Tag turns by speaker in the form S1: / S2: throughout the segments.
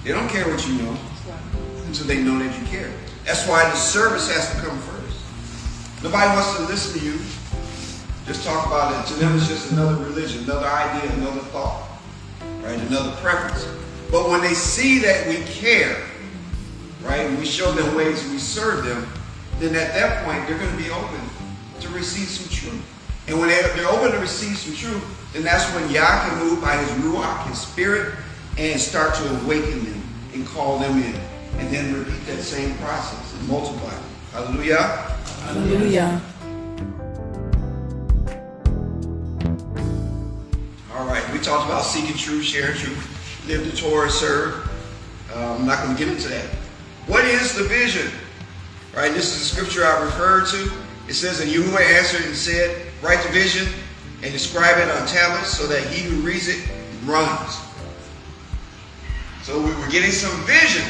S1: They don't care what you know until they know that you care. That's why the service has to come first. Nobody wants to listen to you. Just talk about it. To them, it's just another religion, another idea, another thought, right? Another preference. But when they see that we care, right, and we show them ways we serve them, then at that point, they're going to be open to receive some truth. And when they're open to receive some truth, then that's when Yah can move by his Ruach, his spirit, and start to awaken them and call them in. And then repeat that same process and multiply. Hallelujah.
S2: Hallelujah.
S1: All right, we talked about seeking truth, sharing truth, live the Torah, serve. I'm not going to get into that. What is the vision? Right, this is the scripture I referred to. It says that Yahuwah answered and said, write the vision and describe it on tablets so that he who reads it runs. So we were getting some vision.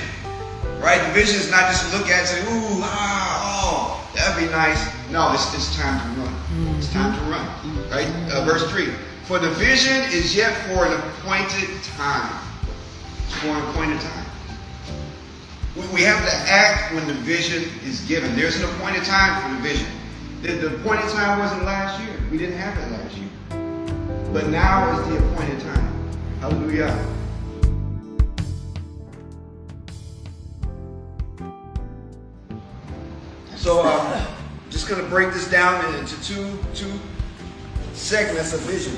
S1: Right? The vision is not just to look at and say, ooh, oh, that'd be nice. No, it's time to run. It's time to run. Right? Verse 3. For the vision is yet for an appointed time. For an appointed time. We have to act when the vision is given. There's an appointed time for the vision. The appointed time wasn't last year. We didn't have it last year. But now is the appointed time. Hallelujah. So I'm just going to break this down into two segments of vision.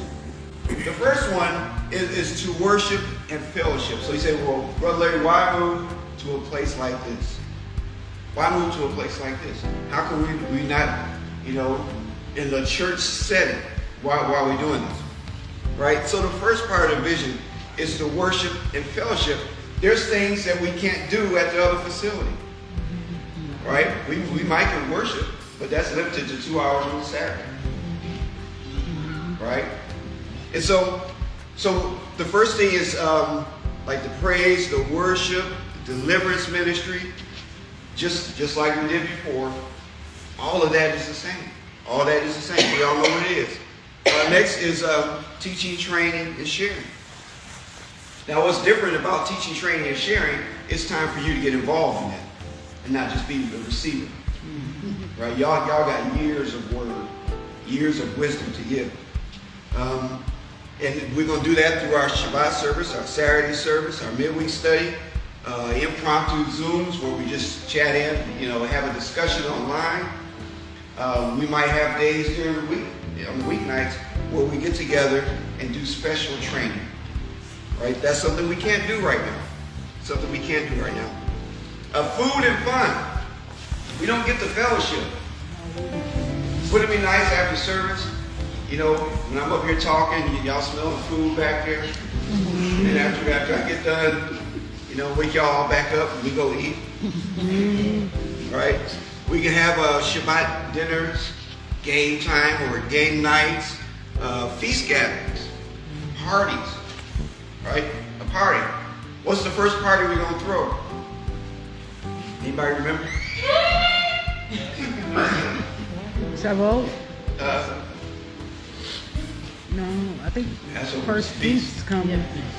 S1: The first one is to worship and fellowship. So you say, well, Brother Larry, why move to a place like this? Why move to a place like this? How can we not, in the church setting, why are we doing this? Right? So the first part of vision is to worship and fellowship. There's things that we can't do at the other facility. Right? We might can worship, but that's limited to 2 hours on Saturday. Right? And so the first thing is like the praise, the worship, the deliverance ministry, just like we did before. All of that is the same. All that is the same. We all know what it is. Next is teaching, training, and sharing. Now what's different about teaching, training, and sharing, it's time for you to get involved in that. And not just be the receiver. Right? Y'all got years of word, years of wisdom to give. And we're going to do that through our Shabbat service, our Saturday service, our midweek study, impromptu Zooms where we just chat in, have a discussion online. We might have days during the week, on the weeknights, where we get together and do special training. Right? That's something we can't do right now. Something we can't do right now. Food and fun. We don't get the fellowship. Wouldn't it be nice after service? When I'm up here talking, y'all smell the food back there. And after I get done, wake y'all all back up and we go eat. Right? We can have Shabbat dinners, game time or game nights, feast gatherings, parties. Right? A party. What's the first party we're going to throw? Anybody remember?
S2: Shavuot? No, I think first feasts come.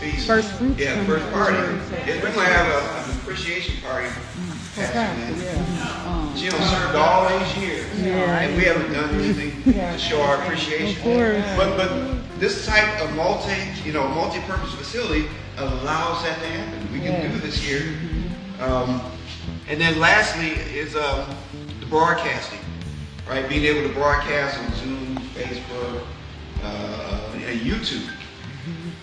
S1: Feast.
S2: First fruits come.
S1: Yeah, first party. Yeah, we're going to have an appreciation party. She done served all these years.
S2: Yeah.
S1: And we haven't done anything to show our appreciation.
S2: Of course.
S1: But this type of multi-purpose facility allows that to happen. We can do this here. And then lastly is the broadcasting, right? Being able to broadcast on Zoom, Facebook, and YouTube.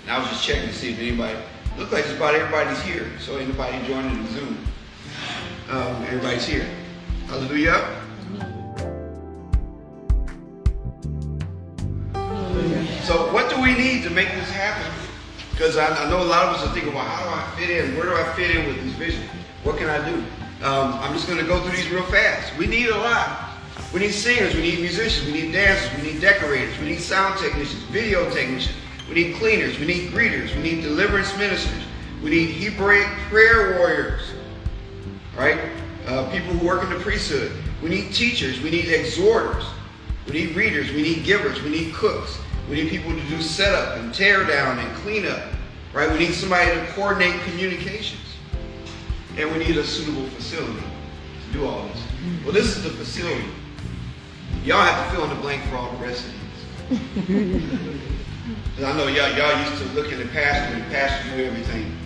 S1: And I was just checking to see if anybody, looked like just about everybody's here. So anybody joining the Zoom, everybody's here. Hallelujah. So what do we need to make this happen? Because I know a lot of us are thinking, well, how do I fit in? Where do I fit in with this vision? What can I do? I'm just going to go through these real fast. We need a lot. We need singers, we need musicians, we need dancers, we need decorators, we need sound technicians, video technicians, we need cleaners, we need greeters, we need deliverance ministers, we need Hebraic prayer warriors, right? People who work in the priesthood. We need teachers, we need exhorters, we need readers, we need givers, we need cooks, we need people to do setup and tear down and clean up, right? We need somebody to coordinate communications. and we need a suitable facility to do all this. Well, this is the facility. Y'all have to fill in the blank for all the rest of these. 'Cause I know y'all used to look at the pastor and the pastor do everything.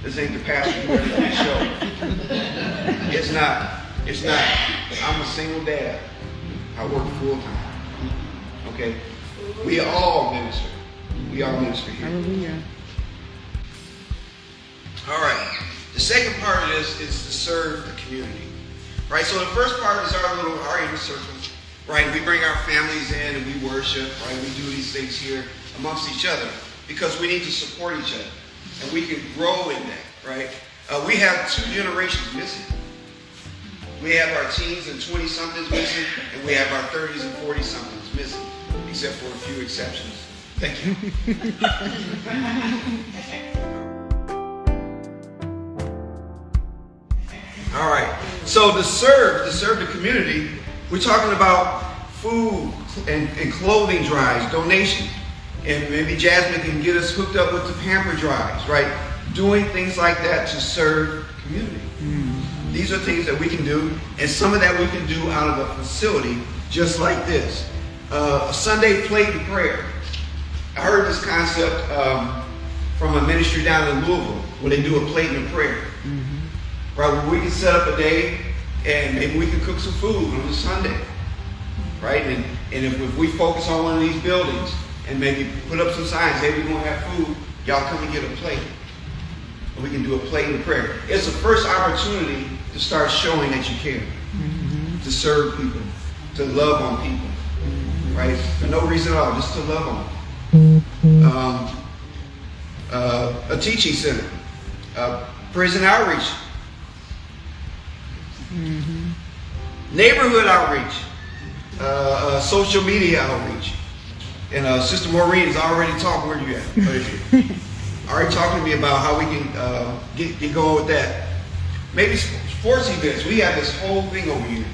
S1: This ain't the pastor do everything show. It's not. It's not. I'm a single dad. I work full time. Okay? We all minister. We all minister here.
S2: Hallelujah.
S1: All right. The second part of this is to serve the community. Right? So the first part is our inner circle. Right? We bring our families in and we worship. Right? We do these things here amongst each other because we need to support each other. And we can grow in that. Right? We have 2 generations missing. We have our teens and 20-somethings missing, and we have our 30s and 40-somethings missing, except for a few exceptions. Thank you. All right. So to serve the community, we're talking about food and clothing drives, donations. And maybe Jasmine can get us hooked up with the pamper drives, right? Doing things like that to serve community. These are things that we can do, and some of that we can do out of a facility just like this. A Sunday plate and prayer. I heard this concept from a ministry down in Louisville where they do a plate and prayer. Right, where we can set up a day and maybe we can cook some food on a Sunday. Right, and if we focus on one of these buildings and maybe put up some signs, hey, we're going to have food, y'all come and get a plate. We can do a plate and prayer. It's the first opportunity to start showing that you care, to serve people, to love on people, right? For no reason at all, just to love on them. A teaching center, prison outreach, neighborhood outreach, social media outreach. And Sister Maureen has already talked. Where are you at? Where is you? Already talking to me about how we can get going with that. Maybe sports events. We have this whole thing over here.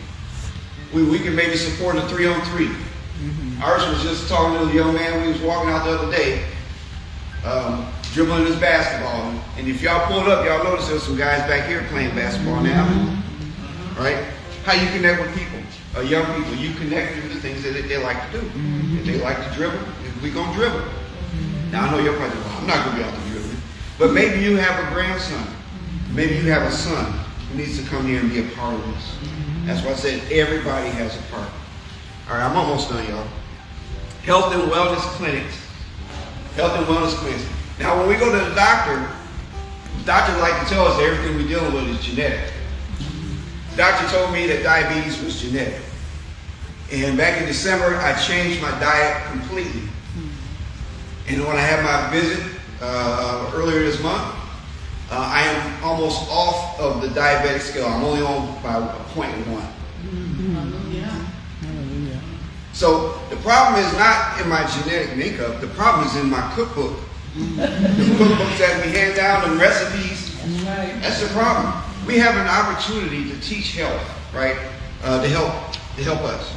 S1: We can maybe support a 3-on-3. Ours was just talking to a young man. We was walking out the other day, dribbling his basketball. And if y'all pulled up, y'all noticed there's some guys back here playing basketball now. Right? How you connect with people, young people. You connect with the things that they like to do. If they like to dribble, we gonna dribble. Now I know you're probably, I'm not gonna be out there dribbling, but maybe you have a grandson. Maybe you have a son who needs to come here and be a part of this. That's why I said everybody has a part. All right, I'm almost done, y'all. Health and wellness clinics. Health and wellness clinics. Now, when we go to the doctors like to tell us that everything we're dealing with is genetic. The doctor told me that diabetes was genetic. And back in December, I changed my diet completely. And when I had my visit earlier this month, I am almost off of the diabetic scale. I'm only on by 0.1. So the problem is not in my genetic makeup. The problem is in my cookbook. The cookbooks that we hand down, the recipes. That's the problem. We have an opportunity to teach health, right? To help us,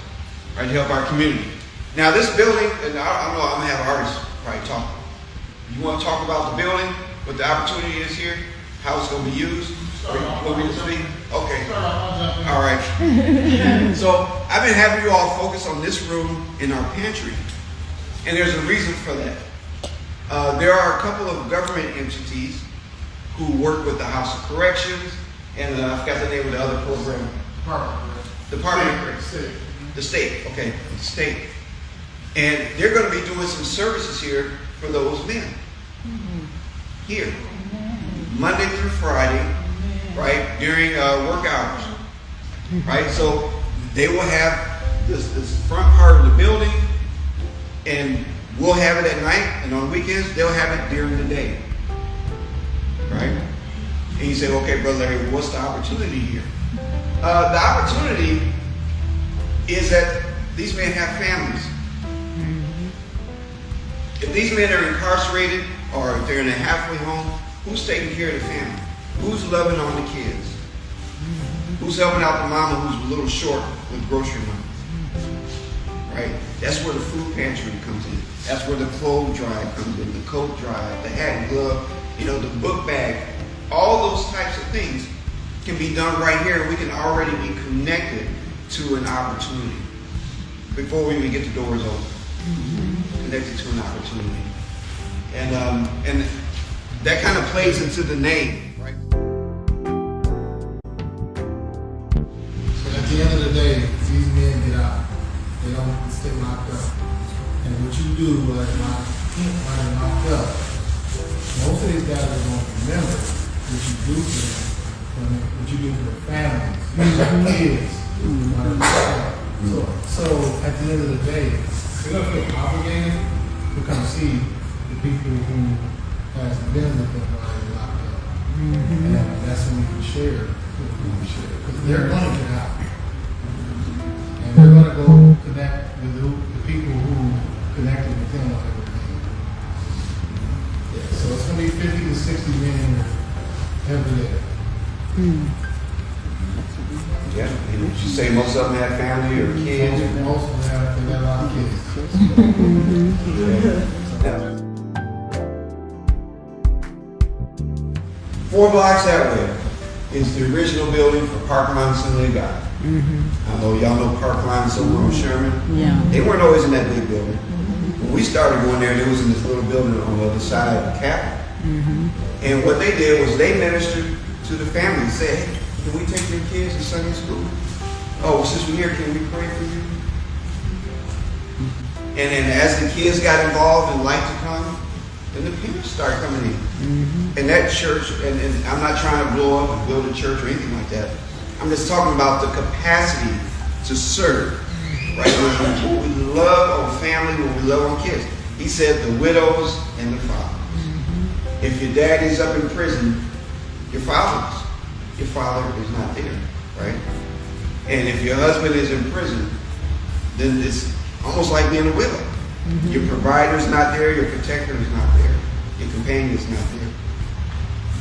S1: right? To help our community. Now this building, and I know I'm gonna have artists probably talk. You want to talk about the building, what the opportunity is here, how it's going to be used? Want me to speak? Okay. All right. So I've been having you all focus on this room in our pantry, and there's a reason for that. There are a couple of government entities who work with the House of Corrections, and I forgot the name of the other program. Department. The state. Okay, the state. And they're going to be doing some services here for those men. Here. Monday through Friday, right, during work hours. Right? So they will have this front part of the building, and we'll have it at night, and on weekends, they'll have it during the day. Right? And you say, okay, Brother Larry, what's the opportunity here? The opportunity is that these men have families. If these men are incarcerated or if they're in a halfway home, who's taking care of the family? Who's loving on the kids? Who's helping out the mama who's a little short with grocery money? Right? That's where the food pantry comes in. That's where the clothes drive comes in, the coat drive, the hat and glove, the book bag, all those types of things can be done right here, and we can already be connected to an opportunity before we even get the doors open. Connected to an opportunity. And that kind of plays into the name, right?
S3: So at the end of the day, these men get out. They don't stay locked up. And what you do while they're locked up, most of these guys are going to remember what you do for them, what you do for their families, their kids. So at the end of the day, they're going to feel obligated to come see the people who has been with them while they're locked up. And that's when we can share what we can share. Because they're going to get out. And they're going to go connect with the people who connected with them while they were there. Yeah, so it's going to be 50 to 60 men every day.
S1: Yeah, and you say most of them have family or kids?
S3: Most of them have a lot of kids.
S1: Yeah. 4 blocks that way is the original building for Parkline Assembly of God. I know y'all know Parkline is over on Sherman.
S2: Yeah.
S1: They weren't always in that big building. When we started going there, they was in this little building on the other side of the Capitol. And what they did was they ministered to the families. Said, hey, can we take your kids to Sunday school? Oh, since we're here, can we pray for you? And then as the kids got involved and liked to come, then the parents started coming in. And that church, and I'm not trying to blow up and build a church or anything like that. I'm just talking about the capacity to serve. Right? When we love our family, when we love our kids. He said the widows and the fathers. If your daddy's up in prison, your father is not there, right? And if your husband is in prison, then it's almost like being a widow. Your provider's not there, your protector is not there, your companion is not there.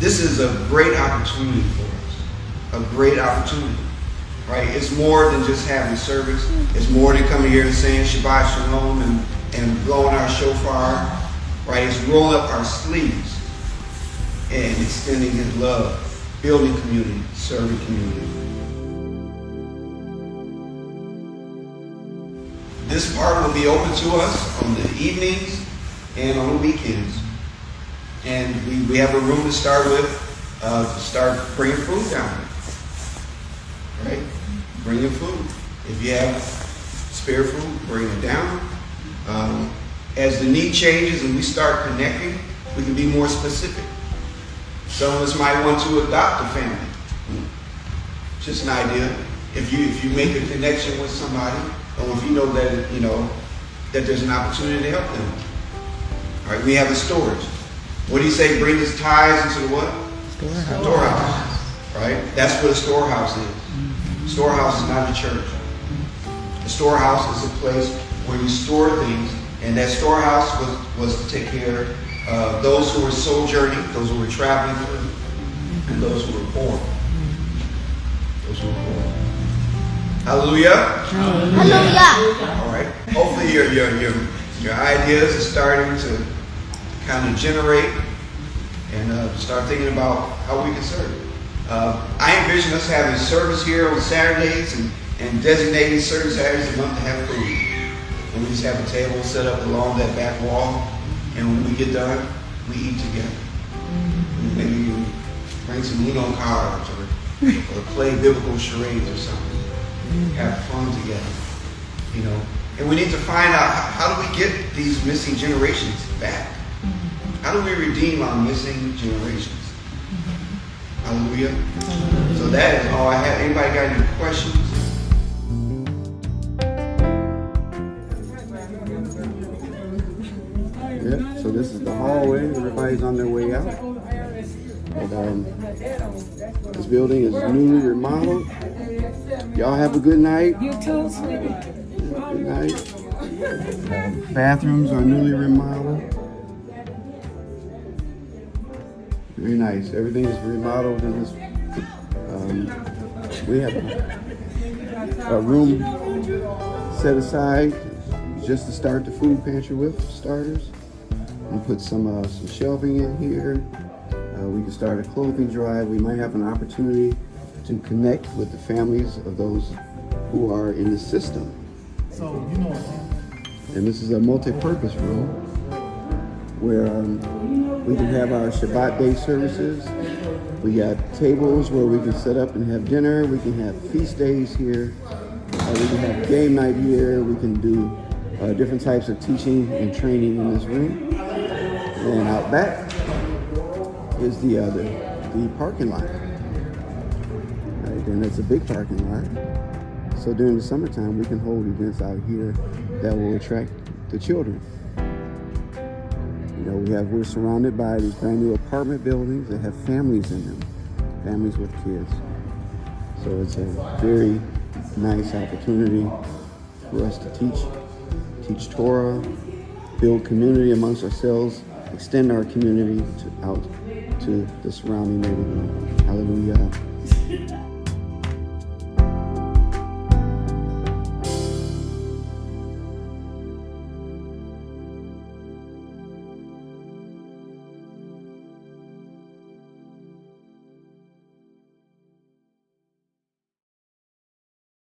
S1: This is a great opportunity for us, a great opportunity, right? It's more than just having service. It's more than coming here and saying Shabbat Shalom and blowing our shofar, right? It's rolling up our sleeves and extending His love, building community, serving community. This part will be open to us on the evenings and on the weekends. And we have a room to start with, to start bringing food down. Right? Bringing food. If you have spare food, bring it down. As the need changes and we start connecting, we can be more specific. Some of us might want to adopt a family. Just an idea. If you make a connection with somebody, or if you know that there's an opportunity to help them. All right, we have a storage. What do you say? Bring his tithes into the what? Storehouse. Right? That's what a storehouse is. Storehouse is not a church. A storehouse is a place where you store things, and that storehouse was to take care of those who were sojourning, those who were traveling through, and those who were poor. Those who were poor. Hallelujah.
S4: Hallelujah.
S1: All right. Hopefully your ideas are starting to kind of generate and start thinking about how we can serve. I envision us having service here on Saturdays and designating certain Saturdays a month to have food. And we just have a table set up along that back wall. And when we get done, we eat together. Maybe you bring some Uno cards or play biblical charades or something. Have fun together, And we need to find out how do we get these missing generations back? How do we redeem our missing generations? Hallelujah. So that is all I have. Anybody got any questions?
S5: Yep, so this is the hallway. Everybody's on their way out. And, this building is newly remodeled. Y'all have a good night.
S4: You too, sweetie.
S5: Good night. Bathrooms are newly remodeled. Very nice. Everything is remodeled in this. We have a room set aside just to start the food pantry with starters. We put some shelving in here. We can start a clothing drive. We might have an opportunity to connect with the families of those who are in the system.
S3: So, you know,
S5: And this is a multi-purpose room where we can have our Shabbat day services. We got tables where we can set up and have dinner. We can have feast days here. We can have game night here. We can do different types of teaching and training in this room. And out back is the parking lot. Right, and it's a big parking lot. So during the summertime, we can hold events out here that will attract the children. You know, we're surrounded by these brand new apartment buildings that have families in them, families with kids. So it's a very nice opportunity for us to teach Torah, build community amongst ourselves, extend our community out to the surrounding neighborhood. Hallelujah.